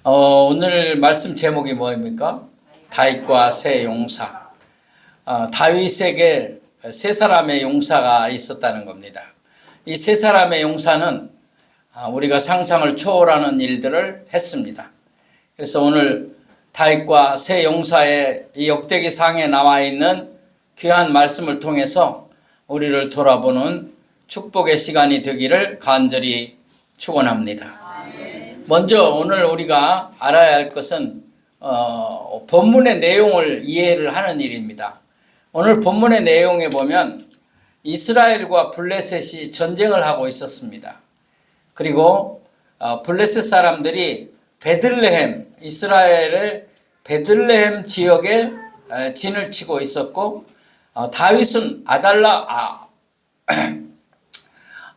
오늘 말씀 제목이 뭐입니까? 다윗과 세 용사. 다윗에게 세 사람의 용사가 있었다는 겁니다. 이 세 사람의 용사는 우리가 상상을 초월하는 일들을 했습니다. 그래서 오늘 다윗과 세 용사의 이 역대기상에 나와 있는 귀한 말씀을 통해서 우리를 돌아보는 축복의 시간이 되기를 간절히 축원합니다. 먼저 오늘 우리가 알아야 할 것은 본문의 내용을 이해를 하는 일입니다. 오늘 본문의 내용에 보면 이스라엘과 블레셋이 전쟁을 하고 있었습니다. 그리고 블레셋 사람들이 베들레헴, 이스라엘의 베들레헴 지역에 진을 치고 있었고, 다윗은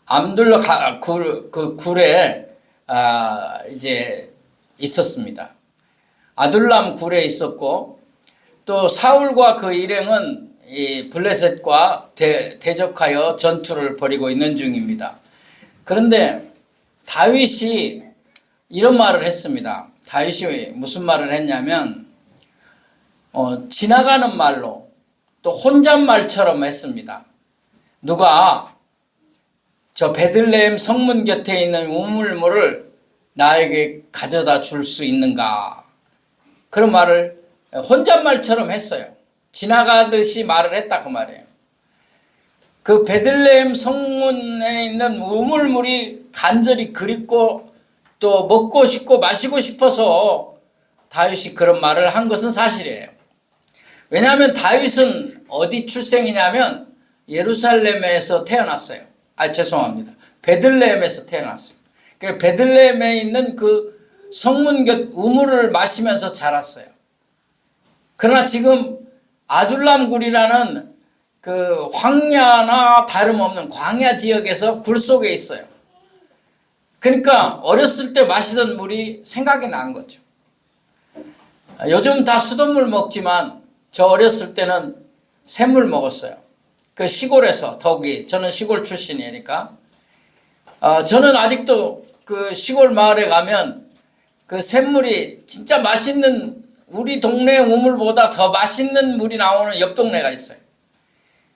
암둘라 그 굴에 이제 있었습니다. 아둘람 굴에 있었고, 또 사울과 그 일행은 이 블레셋과 대적하여 전투를 벌이고 있는 중입니다. 그런데 다윗이 이런 말을 했습니다. 다윗이 무슨 말을 했냐면 지나가는 말로 또 혼잣말처럼 했습니다. 누가 저 베들레헴 성문 곁에 있는 우물물을 나에게 가져다 줄 수 있는가? 그런 말을 혼잣말처럼 했어요. 지나가듯이 말을 했다 그 말이에요. 그 베들레헴 성문에 있는 우물물이 간절히 그립고 또 먹고 싶고 마시고 싶어서 다윗이 그런 말을 한 것은 사실이에요. 왜냐하면 다윗은 어디 출생이냐면 예루살렘에서 태어났어요. 죄송합니다. 베들레헴에서 태어났어요. 그래서 베들레헴에 있는 그 성문 곁 우물을 마시면서 자랐어요. 그러나 지금 아둘람 굴이라는 그 황야나 다름없는 광야 지역에서 굴 속에 있어요. 그러니까 어렸을 때 마시던 물이 생각이 난 거죠. 요즘 다 수돗물 먹지만 저 어렸을 때는 샘물 먹었어요. 그 시골에서, 더욱이 저는 시골 출신이니까 저는 아직도 그 시골 마을에 가면 그 샘물이 진짜 맛있는, 우리 동네 우물보다 더 맛있는 물이 나오는 옆 동네가 있어요.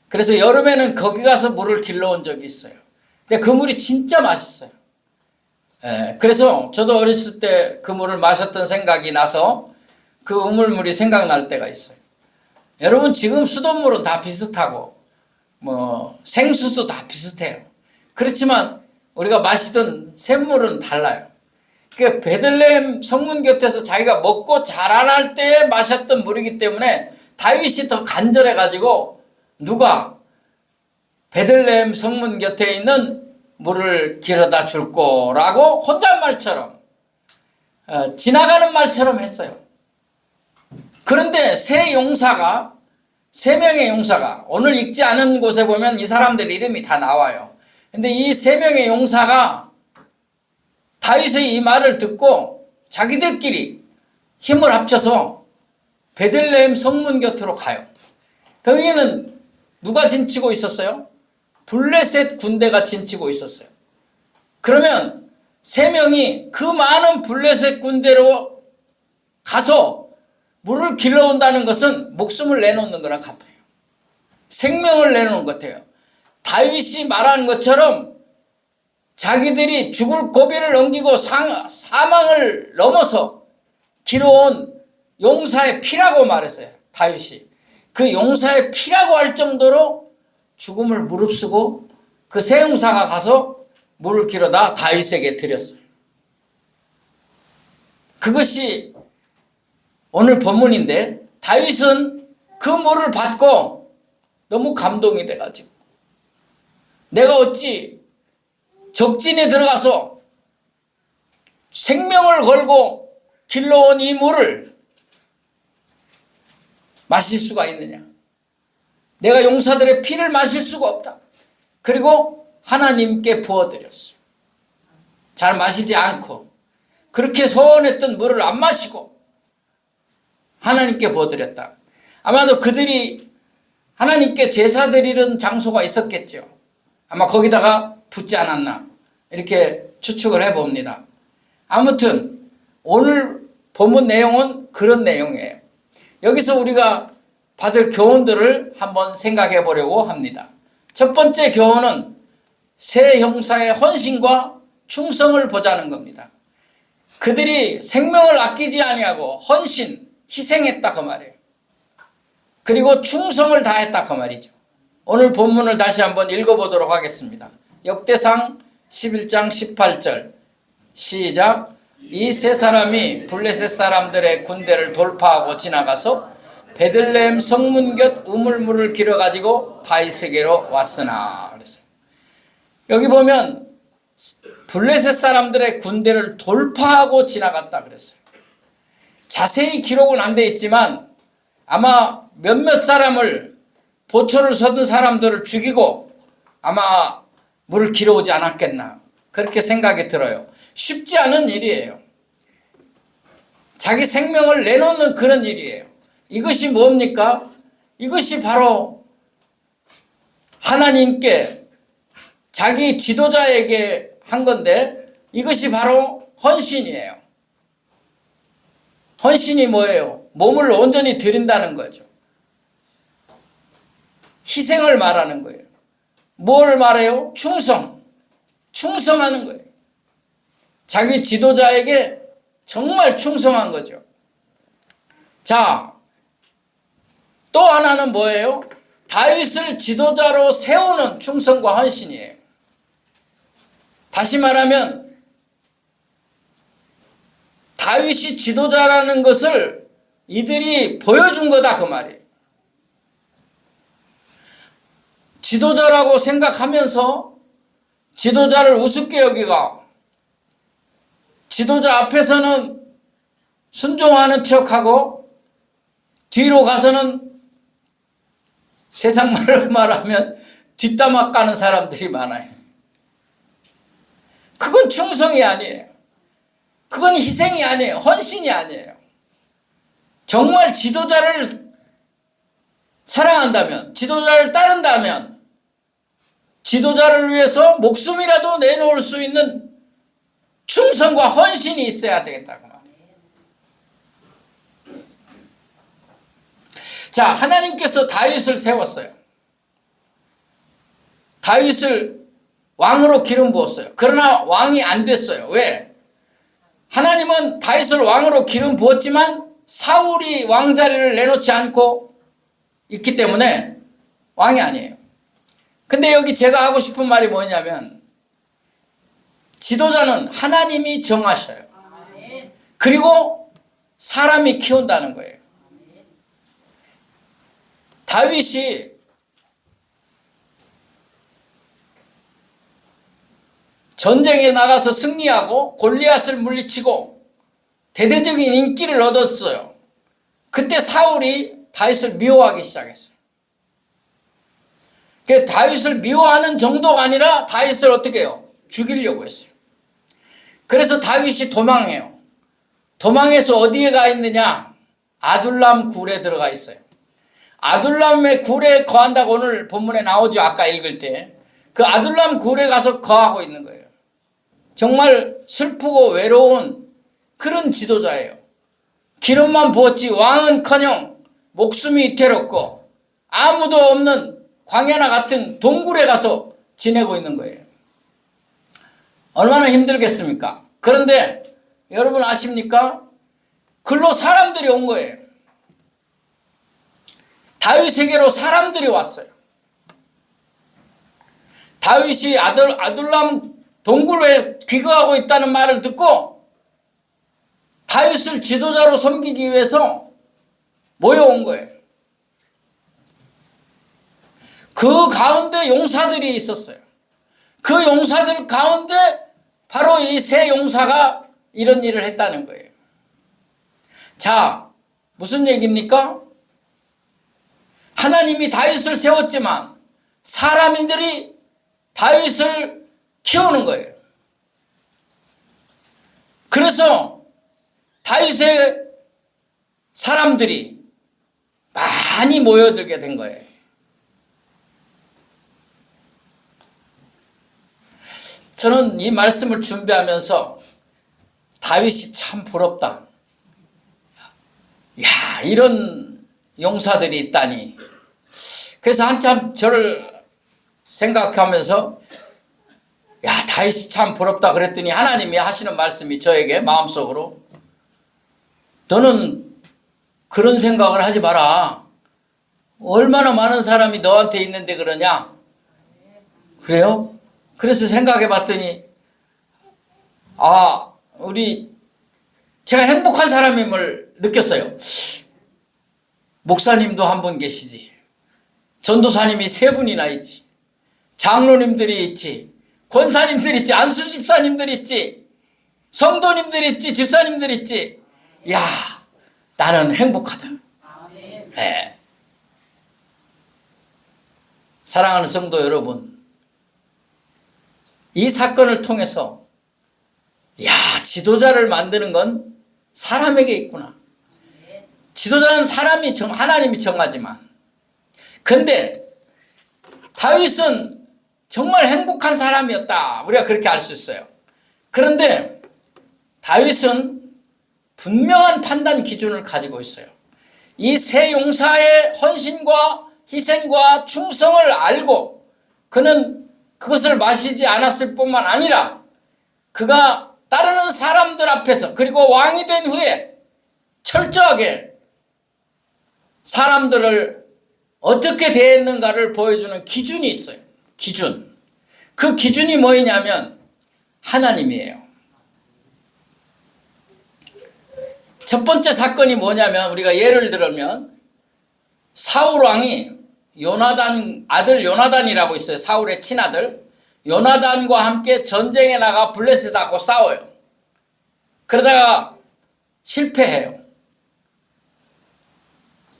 그래서 여름에는 거기 가서 물을 길러온 적이 있어요. 근데 그 물이 진짜 맛있어요. 그래서 저도 어렸을 때 그 물을 마셨던 생각이 나서 그 우물물이 생각날 때가 있어요. 여러분, 지금 수돗물은 다 비슷하고 생수도 다 비슷해요. 그렇지만 우리가 마시던 샘물은 달라요. 그 베들레헴 성문 곁에서 자기가 먹고 자라날 때 마셨던 물이기 때문에 다윗이 더 간절해가지고 누가 베들레헴 성문 곁에 있는 물을 길어다 줄 거라고 혼잣말처럼 지나가는 말처럼 했어요. 그런데 세 명의 용사가 오늘 읽지 않은 곳에 보면 이 사람들 이름이 다 나와요. 근데 이 세 명의 용사가 다윗의 이 말을 듣고 자기들끼리 힘을 합쳐서 베들레헴 성문 곁으로 가요. 거기에는 누가 진치고 있었어요? 블레셋 군대가 진치고 있었어요. 그러면 세 명이 그 많은 블레셋 군대로 가서 물을 길러온다는 것은 목숨을 내놓는 거랑 같아요. 생명을 내놓는 것 같아요. 다윗이 말한 것처럼 자기들이 죽을 고비를 넘기고 사망을 넘어서 길어온 용사의 피라고 말했어요. 다윗이 그 용사의 피라고 할 정도로 죽음을 무릅쓰고 그 세 용사가 가서 물을 길어다 다윗에게 드렸어요. 그것이 오늘 본문인데, 다윗은 그 물을 받고 너무 감동이 돼가지고 내가 어찌 적진에 들어가서 생명을 걸고 길러온 이 물을 마실 수가 있느냐. 내가 용사들의 피를 마실 수가 없다. 그리고 하나님께 부어드렸어요. 잘 마시지 않고 그렇게 소원했던 물을 안 마시고 하나님께 부어드렸다. 아마도 그들이 하나님께 제사 드리는 장소가 있었겠죠. 아마 거기다가 붓지 않았나 이렇게 추측을 해봅니다. 아무튼 오늘 본문 내용은 그런 내용이에요. 여기서 우리가 받을 교훈들을 한번 생각해 보려고 합니다. 첫 번째 교훈은 새 형사의 헌신과 충성을 보자는 겁니다. 그들이 생명을 아끼지 아니하고 헌신, 희생했다 그 말이에요. 그리고 충성을 다했다 그 말이죠. 오늘 본문을 다시 한번 읽어보도록 하겠습니다. 역대상 11장 18절 시작. 이 세 사람이 블레셋 사람들의 군대를 돌파하고 지나가서 베들레헴 성문 곁 우물물을 길어가지고 다윗에게로 왔으나 그랬어요. 여기 보면 블레셋 사람들의 군대를 돌파하고 지나갔다 그랬어요. 자세히 기록은 안 돼 있지만 아마 몇몇 사람을 보초를 서던 사람들을 죽이고 아마 물을 길어오지 않았겠나 그렇게 생각이 들어요. 쉽지 않은 일이에요. 자기 생명을 내놓는 그런 일이에요. 이것이 뭡니까? 이것이 바로 하나님께 자기 지도자에게 한 건데 이것이 바로 헌신이에요. 헌신이 뭐예요? 몸을 온전히 드린다는 거죠. 희생을 말하는 거예요. 뭘 말해요? 충성. 충성하는 거예요. 자기 지도자에게 정말 충성한 거죠. 자, 또 하나는 뭐예요? 다윗을 지도자로 세우는 충성과 헌신이에요. 다시 말하면 다윗이 지도자라는 것을 이들이 보여준 거다 그 말이에요. 지도자라고 생각하면서 지도자를 우습게 여기고 지도자 앞에서는 순종하는 척하고 뒤로 가서는 세상 말로 말하면 뒷담화 까는 사람들이 많아요. 그건 충성이 아니에요. 그건 희생이 아니에요. 헌신이 아니에요. 정말 지도자를 사랑한다면, 지도자를 따른다면 지도자를 위해서 목숨이라도 내놓을 수 있는 충성과 헌신이 있어야 되겠다고 말이에요. 자, 하나님께서 다윗을 세웠어요. 다윗을 왕으로 기름 부었어요. 그러나 왕이 안 됐어요. 왜? 하나님은 다윗을 왕으로 기름 부었지만 사울이 왕자리를 내놓지 않고 있기 때문에 왕이 아니에요. 근데 여기 제가 하고 싶은 말이 뭐냐면 지도자는 하나님이 정하셔요. 그리고 사람이 키운다는 거예요. 다윗이 전쟁에 나가서 승리하고 골리앗을 물리치고 대대적인 인기를 얻었어요. 그때 사울이 다윗을 미워하기 시작했어요. 그 다윗을 미워하는 정도가 아니라 다윗을 어떻게 해요? 죽이려고 했어요. 그래서 다윗이 도망해요. 도망해서 어디에 가 있느냐? 아둘람 굴에 들어가 있어요. 아둘람의 굴에 거한다고 오늘 본문에 나오죠. 아까 읽을 때. 그 아둘람 굴에 가서 거하고 있는 거예요. 정말 슬프고 외로운 그런 지도자예요. 기름만 부었지 왕은커녕 목숨이 위태롭고 아무도 없는 광야나 같은 동굴에 가서 지내고 있는 거예요. 얼마나 힘들겠습니까? 그런데 여러분 아십니까? 글로 사람들이 온 거예요. 다윗에게로 사람들이 왔어요. 다윗이 아둘람 동굴에 귀거하고 있다는 말을 듣고 다윗을 지도자로 섬기기 위해서 모여온 거예요. 그 가운데 용사들이 있었어요. 그 용사들 가운데 바로 이 세 용사가 이런 일을 했다는 거예요. 자, 무슨 얘기입니까? 하나님이 다윗을 세웠지만 사람들이 다윗을 키우는 거예요. 그래서 다윗의 사람들이 많이 모여들게 된 거예요. 저는 이 말씀을 준비하면서 다윗이 참 부럽다. 야, 이런 용사들이 있다니. 그래서 한참 저를 생각하면서 야, 다윗이 참 부럽다 그랬더니 하나님이 하시는 말씀이 저에게 마음속으로 너는 그런 생각을 하지 마라. 얼마나 많은 사람이 너한테 있는데 그러냐? 그래요? 그래서 생각해 봤더니 제가 행복한 사람임을 느꼈어요. 목사님도 한 분 계시지. 전도사님이 3분이나 있지. 장로님들이 있지. 권사님들 있지. 안수 집사님들 있지. 성도님들 있지. 집사님들 있지. 야, 나는 행복하다. 네. 사랑하는 성도 여러분, 이 사건을 통해서 야, 지도자를 만드는 건 사람에게 있구나. 지도자는 하나님이 정하지만, 근데 다윗은 정말 행복한 사람이었다. 우리가 그렇게 알 수 있어요. 그런데 다윗은 분명한 판단 기준을 가지고 있어요. 이 세 용사의 헌신과 희생과 충성을 알고 그는 그것을 마시지 않았을 뿐만 아니라 그가 따르는 사람들 앞에서 그리고 왕이 된 후에 철저하게 사람들을 어떻게 대했는가를 보여주는 기준이 있어요. 기준. 그 기준이 뭐냐면 하나님이에요. 첫 번째 사건이 뭐냐면 우리가 예를 들면 사울 왕이 아들 요나단이라고 있어요. 사울의 친아들. 요나단과 함께 전쟁에 나가 블레셋하고 싸워요. 그러다가 실패해요.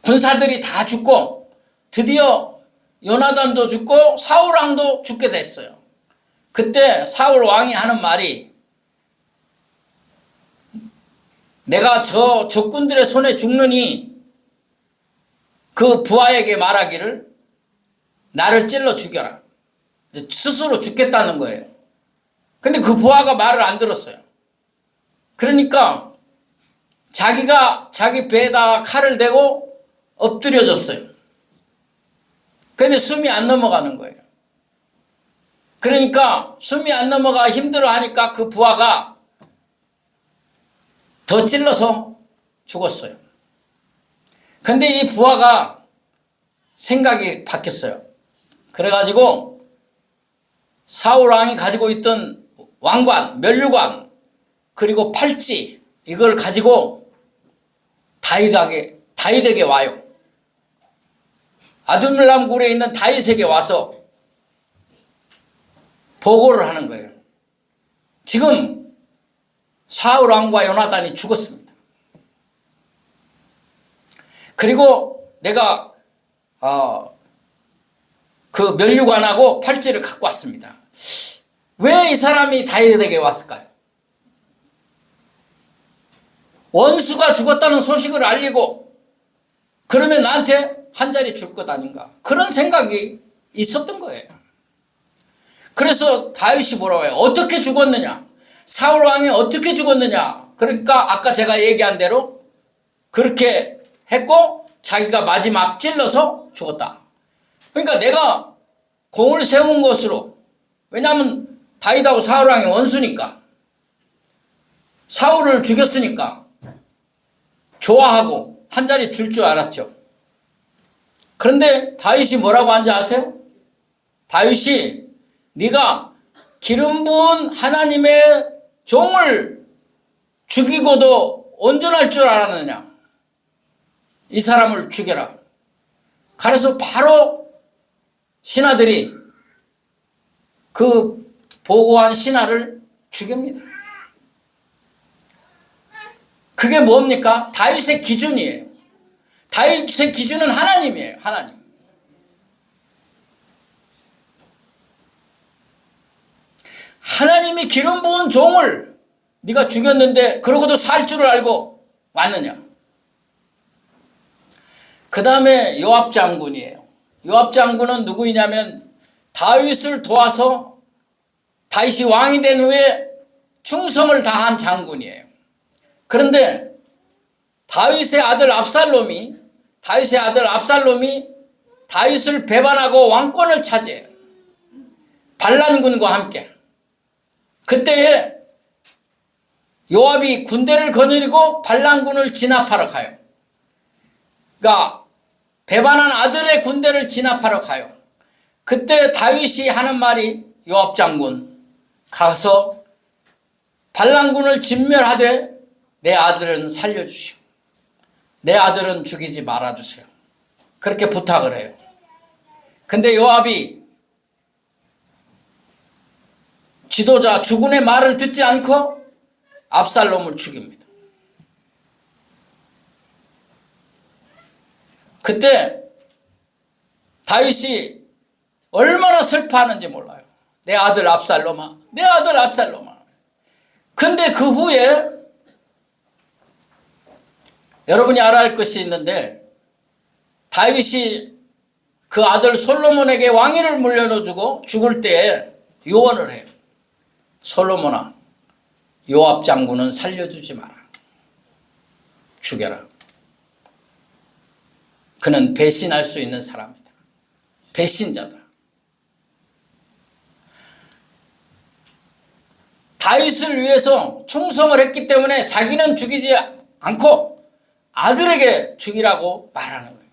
군사들이 다 죽고 드디어 요나단도 죽고 사울 왕도 죽게 됐어요. 그때 사울 왕이 하는 말이 내가 저 적군들의 손에 죽느니 그 부하에게 말하기를 나를 찔러 죽여라. 스스로 죽겠다는 거예요. 근데 그 부하가 말을 안 들었어요. 그러니까 자기가 자기 배에다가 칼을 대고 엎드려졌어요. 근데 숨이 안 넘어가는 거예요. 그러니까 숨이 안 넘어가 힘들어 하니까 그 부하가 더 찔러서 죽었어요. 근데 이 부하가 생각이 바뀌었어요. 그래가지고 사울 왕이 가지고 있던 왕관, 면류관, 그리고 팔찌 이걸 가지고 다윗에게 와요. 아둘람 굴에 있는 다윗에게 와서 보고를 하는 거예요. 지금 사울 왕과 요나단이 죽었습니다. 그리고 내가 그 면류관하고 팔찌를 갖고 왔습니다. 왜 이 사람이 다윗에게 왔을까요? 원수가 죽었다는 소식을 알리고 그러면 나한테 한 자리 줄 것 아닌가, 그런 생각이 있었던 거예요. 그래서 다윗이 뭐라고 해요? 어떻게 죽었느냐, 사울 왕이 어떻게 죽었느냐. 그러니까 아까 제가 얘기한 대로 그렇게 했고 자기가 마지막 찔러서 죽었다. 그러니까 내가 공을 세운 것으로, 왜냐하면 다윗하고 사울 왕이 원수니까, 사울을 죽였으니까 좋아하고 한 자리 줄 줄 알았죠. 그런데 다윗이 뭐라고 한지 아세요? 다윗이 네가 기름 부은 하나님의 종을 죽이고도 온전할 줄 알았느냐, 이 사람을 죽여라. 그래서 바로 신하들이 그 보고한 신하를 죽입니다. 그게 뭡니까? 다윗의 기준이에요. 다윗의 기준은 하나님이에요. 하나님. 하나님이 기름 부은 종을 네가 죽였는데 그러고도 살 줄을 알고 왔느냐. 그 다음에 요압 장군이에요. 요압 장군은 누구이냐면 다윗을 도와서 다윗이 왕이 된 후에 충성을 다한 장군이에요. 그런데 다윗의 아들 압살롬이 다윗을 배반하고 왕권을 차지해요. 반란군과 함께. 그때에 요압이 군대를 거느리고 반란군을 진압하러 가요. 그러니까 배반한 아들의 군대를 진압하러 가요. 그때 다윗이 하는 말이, 요압 장군 가서 반란군을 진멸하되 내 아들은 살려주시오. 내 아들은 죽이지 말아주세요. 그렇게 부탁을 해요. 근데 요압이 지도자 주군의 말을 듣지 않고 압살롬을 죽입니다. 그때 다윗이 얼마나 슬퍼하는지 몰라요. 내 아들 압살롬아, 내 아들 압살롬아. 근데 그 후에 여러분이 알아야 할 것이 있는데, 다윗이 그 아들 솔로몬에게 왕위를 물려주고 죽을 때에 유언을 해요. 솔로몬아, 요압 장군은 살려주지 마라. 죽여라. 그는 배신할 수 있는 사람이다. 배신자다. 다윗을 위해서 충성을 했기 때문에 자기는 죽이지 않고 아들에게 죽이라고 말하는 거예요.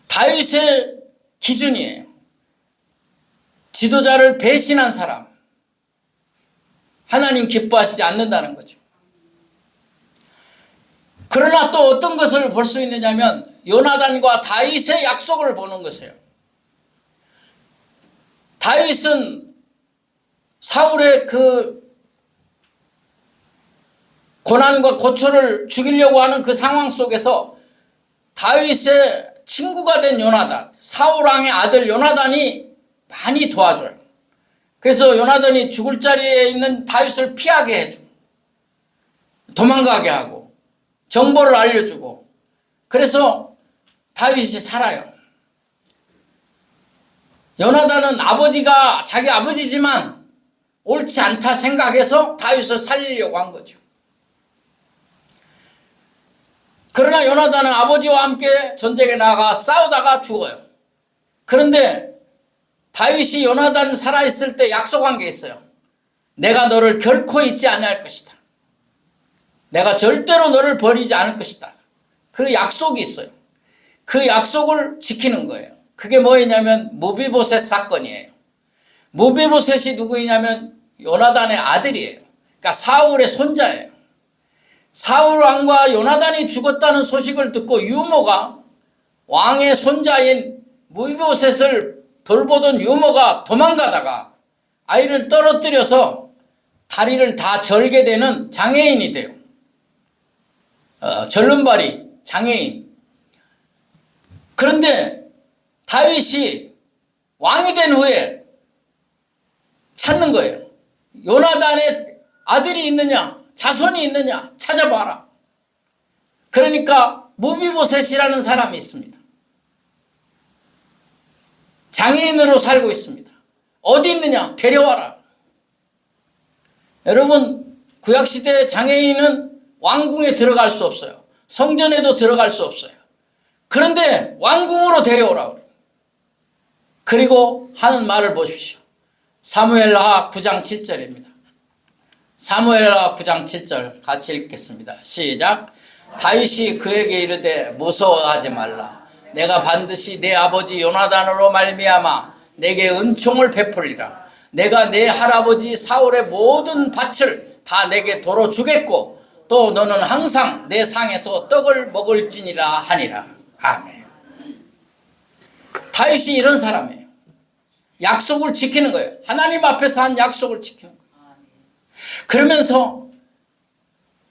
다윗의 기준이에요. 지도자를 배신한 사람, 하나님 기뻐하시지 않는다는 거죠. 그러나 또 어떤 것을 볼 수 있느냐면 요나단과 다윗의 약속을 보는 것이에요. 다윗은 사울의 그 고난과 고초를 죽이려고 하는 그 상황 속에서 다윗의 친구가 된 요나단, 사울왕의 아들 요나단이 많이 도와줘요. 그래서 요나단이 죽을 자리에 있는 다윗을 피하게 해줘. 도망가게 하고 정보를 알려주고, 그래서 다윗이 살아요. 요나단은 아버지가 자기 아버지지만 옳지 않다 생각해서 다윗을 살리려고 한 거죠. 그러나 요나단은 아버지와 함께 전쟁에 나가 싸우다가 죽어요. 그런데 다윗이 요나단 살아있을 때 약속한 게 있어요. 내가 너를 결코 잊지 않을 것이다. 내가 절대로 너를 버리지 않을 것이다. 그 약속이 있어요. 그 약속을 지키는 거예요. 그게 뭐냐면 무비보셋 사건이에요. 무비보셋이 누구이냐면 요나단의 아들이에요. 그러니까 사울의 손자예요. 사울 왕과 요나단이 죽었다는 소식을 듣고 유모가, 왕의 손자인 무비보셋을 돌보던 유모가 도망가다가 아이를 떨어뜨려서 다리를 다 절게 되는 장애인이 돼요. 절름발이 장애인. 그런데 다윗이 왕이 된 후에 찾는 거예요. 요나단의 아들이 있느냐, 자손이 있느냐 찾아봐라. 그러니까 무비보셋이라는 사람이 있습니다. 장애인으로 살고 있습니다. 어디 있느냐, 데려와라. 여러분, 구약시대 장애인은 왕궁에 들어갈 수 없어요. 성전에도 들어갈 수 없어요. 그런데 왕궁으로 데려오라고 그래요. 그리고 하는 말을 보십시오. 사무엘하 9장 7절입니다. 사무엘하 9장 7절 같이 읽겠습니다. 시작. 다윗이 그에게 이르되 무서워하지 말라. 내가 반드시 내 아버지 요나단으로 말미암아 내게 은총을 베풀리라. 내가 내 할아버지 사울의 모든 밭을 다 내게 도로 주겠고 또 너는 항상 내 상에서 떡을 먹을지니라 하니라. 아멘. 다윗이 이런 사람이에요. 약속을 지키는 거예요. 하나님 앞에서 한 약속을 지키는 거예요. 그러면서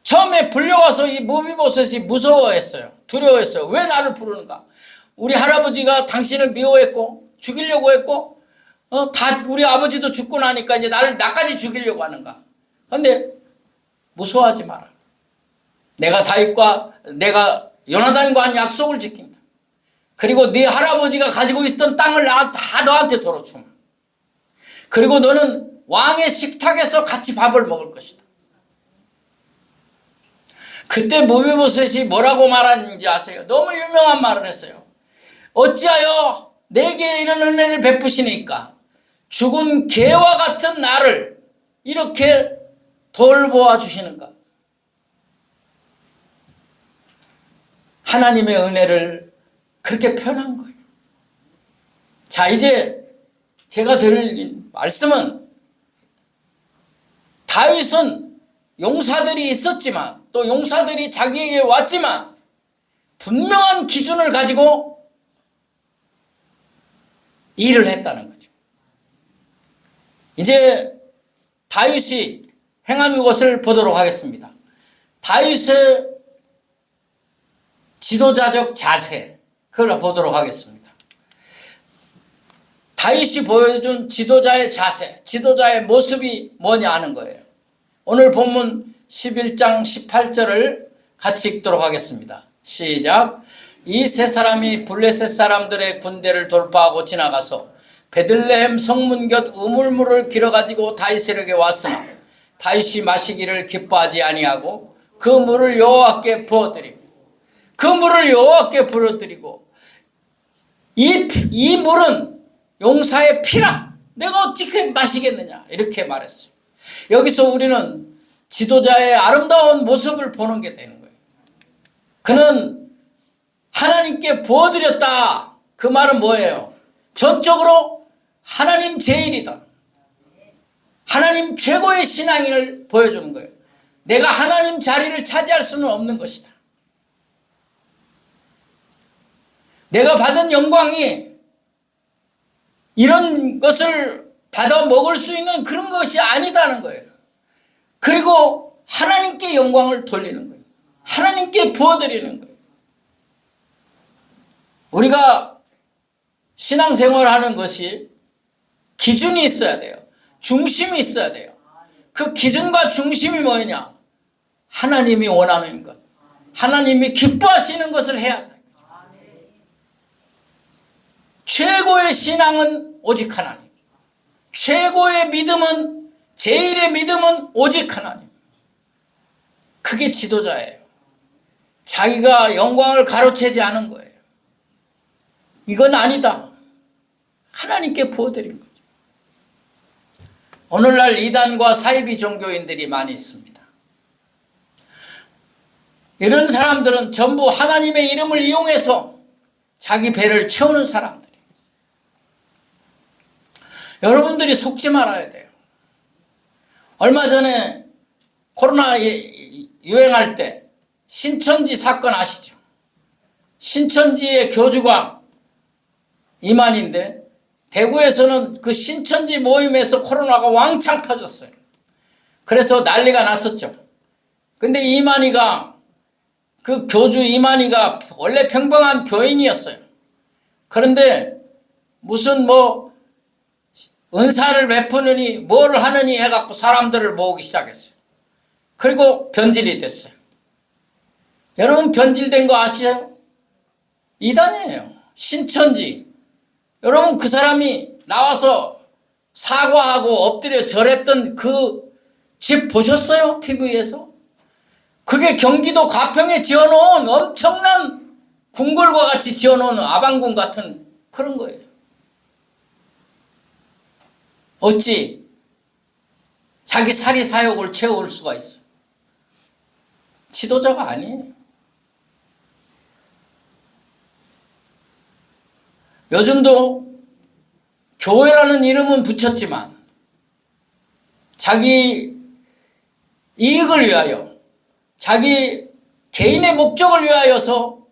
처음에 불려와서 이 무비보셋이 무서워했어요. 두려워했어요. 왜 나를 부르는가? 우리 할아버지가 당신을 미워했고 죽이려고 했고 다 우리 아버지도 죽고 나니까 이제 나까지 죽이려고 하는가? 그런데 무서워하지 마라. 내가 다윗과 내가 요나단과 한 약속을 지킨다. 그리고 네 할아버지가 가지고 있던 땅을 다 너한테 도로 주마. 그리고 너는 왕의 식탁에서 같이 밥을 먹을 것이다. 그때 무비보셋이 뭐라고 말하는지 아세요? 너무 유명한 말을 했어요. 어찌하여 내게 이런 은혜를 베푸시니까 죽은 개와 같은 나를 이렇게 돌보아 주시는가. 하나님의 은혜를 그렇게 표현한 거예요. 자, 이제 제가 드릴 말씀은 다윗은 용사들이 있었지만 또 용사들이 자기에게 왔지만 분명한 기준을 가지고 일을 했다는 거죠. 이제 다윗이 행한 것을 보도록 하겠습니다. 다윗의 지도자적 자세, 그걸 보도록 하겠습니다. 다윗이 보여준 지도자의 자세, 지도자의 모습이 뭐냐 하는 거예요. 오늘 본문 11장 18절을 같이 읽도록 하겠습니다. 시작. 이 세 사람이 블레셋 사람들의 군대를 돌파하고 지나가서 베들레헴 성문 곁 우물물을 길어가지고 다윗에게 왔으나 다윗이 마시기를 기뻐하지 아니하고 그 물을 여호와께 부어드리고 이 물은 용사의 피라. 내가 어떻게 마시겠느냐 이렇게 말했어요. 여기서 우리는 지도자의 아름다운 모습을 보는 게 되는 거예요. 그는 하나님께 부어드렸다. 그 말은 뭐예요? 전적으로 하나님 제일이다. 하나님 최고의 신앙을 보여주는 거예요. 내가 하나님 자리를 차지할 수는 없는 것이다. 내가 받은 영광이 이런 것을 받아 먹을 수 있는 그런 것이 아니다는 거예요. 그리고 하나님께 영광을 돌리는 거예요. 하나님께 부어드리는 거예요. 우리가 신앙생활을 하는 것이 기준이 있어야 돼요. 중심이 있어야 돼요. 그 기준과 중심이 뭐냐? 하나님이 원하는 것, 하나님이 기뻐하시는 것을 해야 돼요. 최고의 신앙은 오직 하나님, 최고의 믿음은, 제일의 믿음은 오직 하나님. 그게 지도자예요. 자기가 영광을 가로채지 않은 거예요. 이건 아니다. 하나님께 부어드린 거죠. 오늘날 이단과 사이비 종교인들이 많이 있습니다. 이런 사람들은 전부 하나님의 이름을 이용해서 자기 배를 채우는 사람들이에요. 여러분들이 속지 말아야 돼요. 얼마 전에 코로나 유행할 때 신천지 사건 아시죠? 신천지의 교주가 이만인데 대구에서는 그 신천지 모임에서 코로나가 왕창 퍼졌어요. 그래서 난리가 났었죠. 근데 이만희가, 그 교주 이만희가 원래 평범한 교인이었어요. 그런데 무슨 은사를 베푸느니 뭘 하느니 해갖고 사람들을 모으기 시작했어요. 그리고 변질이 됐어요. 여러분 변질된 거 아시죠? 이단이에요. 신천지. 여러분 그 사람이 나와서 사과하고 엎드려 절했던 그 집 보셨어요? TV에서? 그게 경기도 가평에 지어놓은 엄청난 궁궐과 같이 지어놓은 아방궁 같은 그런 거예요. 어찌 자기 사리 사욕을 채울 수가 있어? 지도자가 아니에요. 요즘도 교회라는 이름은 붙였지만 자기 이익을 위하여, 자기 개인의 목적을 위하여서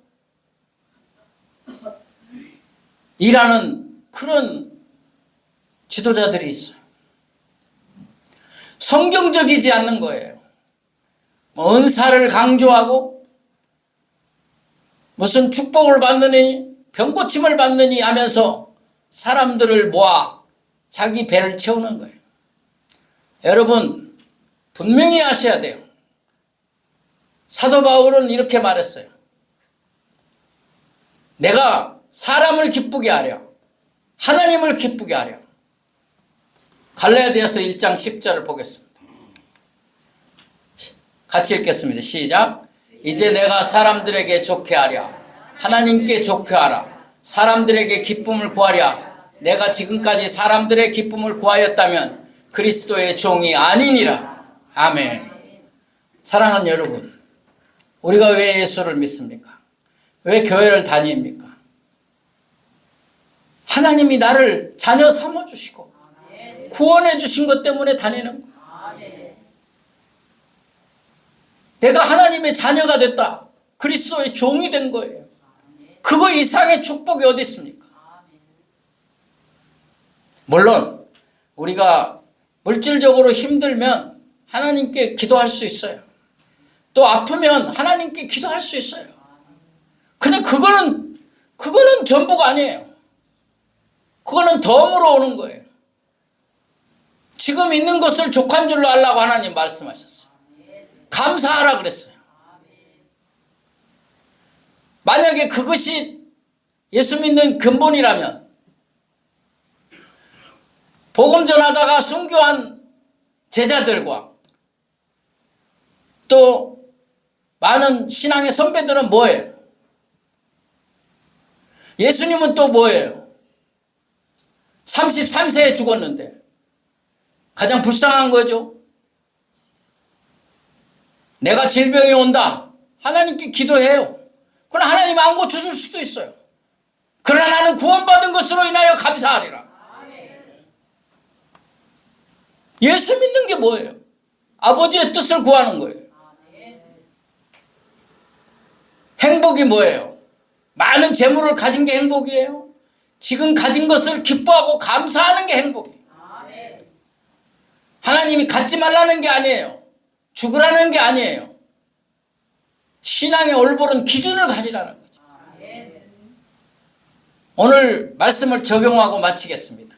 일하는 그런 지도자들이 있어요. 성경적이지 않는 거예요. 은사를 강조하고 무슨 축복을 받느니 병고침을 받느니 하면서 사람들을 모아 자기 배를 채우는 거예요. 여러분 분명히 아셔야 돼요. 사도 바울은 이렇게 말했어요. 내가 사람을 기쁘게 하려, 하나님을 기쁘게 하려. 갈라디아서 1장 10절을 보겠습니다. 같이 읽겠습니다. 시작. 이제 내가 사람들에게 좋게 하랴. 하나님께 좋게 하라. 사람들에게 기쁨을 구하랴. 내가 지금까지 사람들의 기쁨을 구하였다면 그리스도의 종이 아니니라. 아멘. 사랑하는 여러분, 우리가 왜 예수를 믿습니까? 왜 교회를 다닙니까? 하나님이 나를 자녀 삼아주시고 구원해 주신 것 때문에 다니는 거예요. 내가 하나님의 자녀가 됐다. 그리스도의 종이 된 거예요. 그거 이상의 축복이 어디 있습니까? 물론 우리가 물질적으로 힘들면 하나님께 기도할 수 있어요. 또 아프면 하나님께 기도할 수 있어요. 근데 그거는 전부가 아니에요. 그거는 덤으로 오는 거예요. 지금 있는 것을 족한 줄로 알라고 하나님 말씀하셨어요. 감사하라 그랬어요. 만약에 그것이 예수 믿는 근본이라면 복음 전하다가 순교한 제자들과 또 많은 신앙의 선배들은 뭐예요? 예수님은 또 뭐예요? 33세에 죽었는데 가장 불쌍한 거죠. 내가 질병이 온다. 하나님께 기도해요. 그러나 하나님 안 고쳐줄 수도 있어요. 그러나 나는 구원받은 것으로 인하여 감사하리라. 예수 믿는 게 뭐예요? 아버지의 뜻을 구하는 거예요. 행복이 뭐예요? 많은 재물을 가진 게 행복이에요? 지금 가진 것을 기뻐하고 감사하는 게 행복이에요. 하나님이 갖지 말라는 게 아니에요. 죽으라는 게 아니에요. 신앙의 올바른 기준을 가지라는 거죠. 오늘 말씀을 적용하고 마치겠습니다.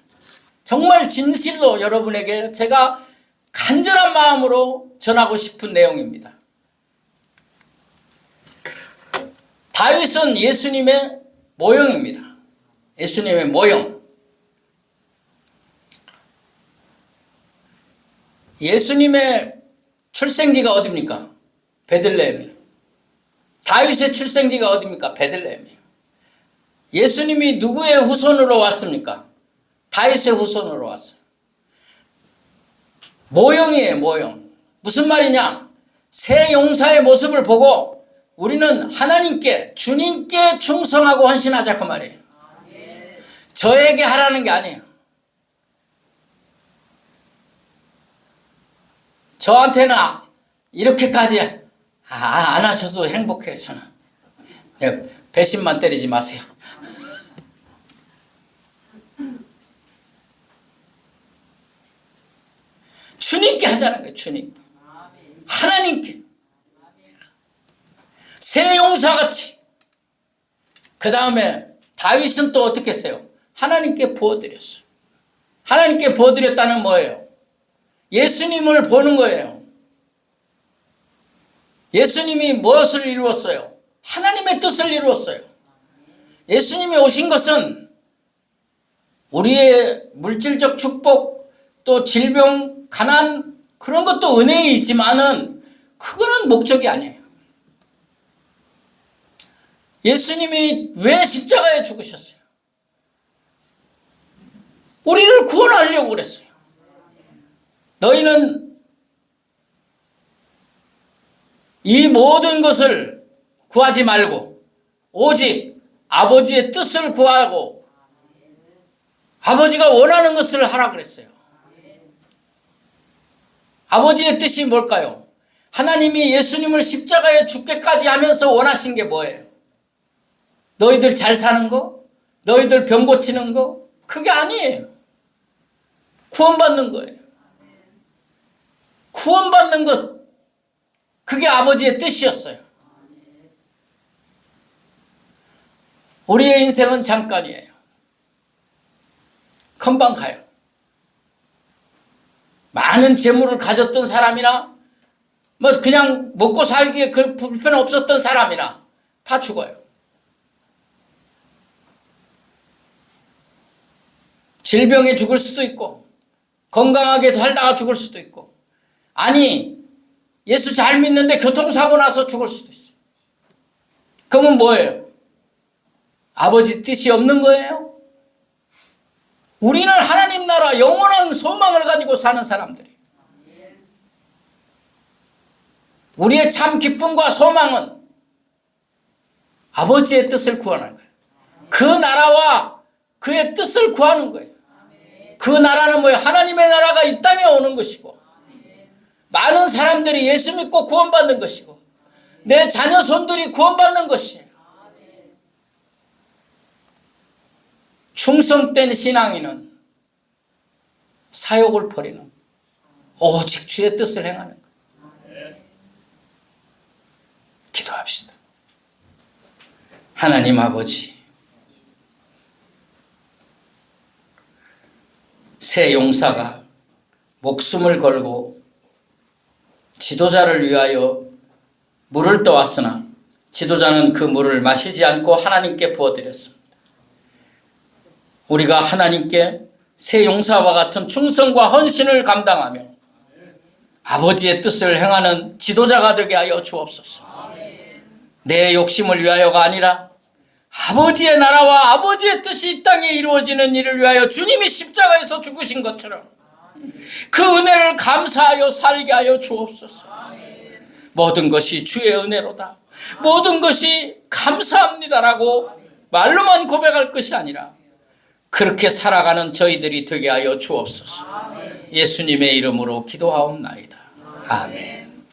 정말 진실로 여러분에게 제가 간절한 마음으로 전하고 싶은 내용입니다. 다윗은 예수님의 모형입니다. 예수님의 모형. 예수님의 출생지가 어디입니까? 베들레헴이에요. 다윗의 출생지가 어디입니까? 베들레헴이에요. 예수님이 누구의 후손으로 왔습니까? 다윗의 후손으로 왔어요. 모형이에요, 모형. 무슨 말이냐? 새 용사의 모습을 보고 우리는 하나님께, 주님께 충성하고 헌신하자 그 말이에요. 저에게 하라는 게 아니에요. 저한테는 이렇게까지 안 하셔도 행복해요. 저는 배신만 때리지 마세요. 주님께 하자는 거예요. 주님께, 하나님께 새 용사같이. 그 다음에 다윗은 또 어떻게 했어요? 하나님께 부어드렸어요. 하나님께 부어드렸다는 뭐예요? 예수님을 보는 거예요. 예수님이 무엇을 이루었어요? 하나님의 뜻을 이루었어요. 예수님이 오신 것은 우리의 물질적 축복, 또 질병, 가난, 그런 것도 은혜이지만은 그거는 목적이 아니에요. 예수님이 왜 십자가에 죽으셨어요? 우리를 구원하려고 그랬어요. 너희는 이 모든 것을 구하지 말고 오직 아버지의 뜻을 구하고 아버지가 원하는 것을 하라 그랬어요. 아버지의 뜻이 뭘까요? 하나님이 예수님을 십자가에 죽게까지 하면서 원하신 게 뭐예요? 너희들 잘 사는 거? 너희들 병 고치는 거? 그게 아니에요. 구원받는 거예요. 구원받는 것, 그게 아버지의 뜻이었어요. 우리의 인생은 잠깐이에요. 금방 가요. 많은 재물을 가졌던 사람이나 뭐 그냥 먹고 살기에 그 불편 없었던 사람이나 다 죽어요. 질병에 죽을 수도 있고 건강하게 살다가 죽을 수도 있고, 아니 예수 잘 믿는데 교통사고 나서 죽을 수도 있어요. 그러면 뭐예요? 아버지 뜻이 없는 거예요? 우리는 하나님 나라 영원한 소망을 가지고 사는 사람들이에요. 우리의 참 기쁨과 소망은 아버지의 뜻을 구하는 거예요. 그 나라와 그의 뜻을 구하는 거예요. 그 나라는 뭐예요? 하나님의 나라가 이 땅에 오는 것이고, 많은 사람들이 예수 믿고 구원받는 것이고, 내 자녀 손들이 구원받는 것이에요. 충성된 신앙인은 사욕을 버리는, 오직 주의 뜻을 행하는 거예요. 기도합시다. 하나님 아버지, 새 용사가 목숨을 걸고 지도자를 위하여 물을 떠왔으나 지도자는 그 물을 마시지 않고 하나님께 부어드렸습니다. 우리가 하나님께 새 용사와 같은 충성과 헌신을 감당하며 아버지의 뜻을 행하는 지도자가 되게 하여 주옵소서. 내 욕심을 위하여가 아니라 아버지의 나라와 아버지의 뜻이 이 땅에 이루어지는 일을 위하여 주님이 십자가에서 죽으신 것처럼 그 은혜를 감사하여 살게 하여 주옵소서. 모든 것이 주의 은혜로다, 모든 것이 감사합니다라고 말로만 고백할 것이 아니라 그렇게 살아가는 저희들이 되게 하여 주옵소서. 예수님의 이름으로 기도하옵나이다. 아멘.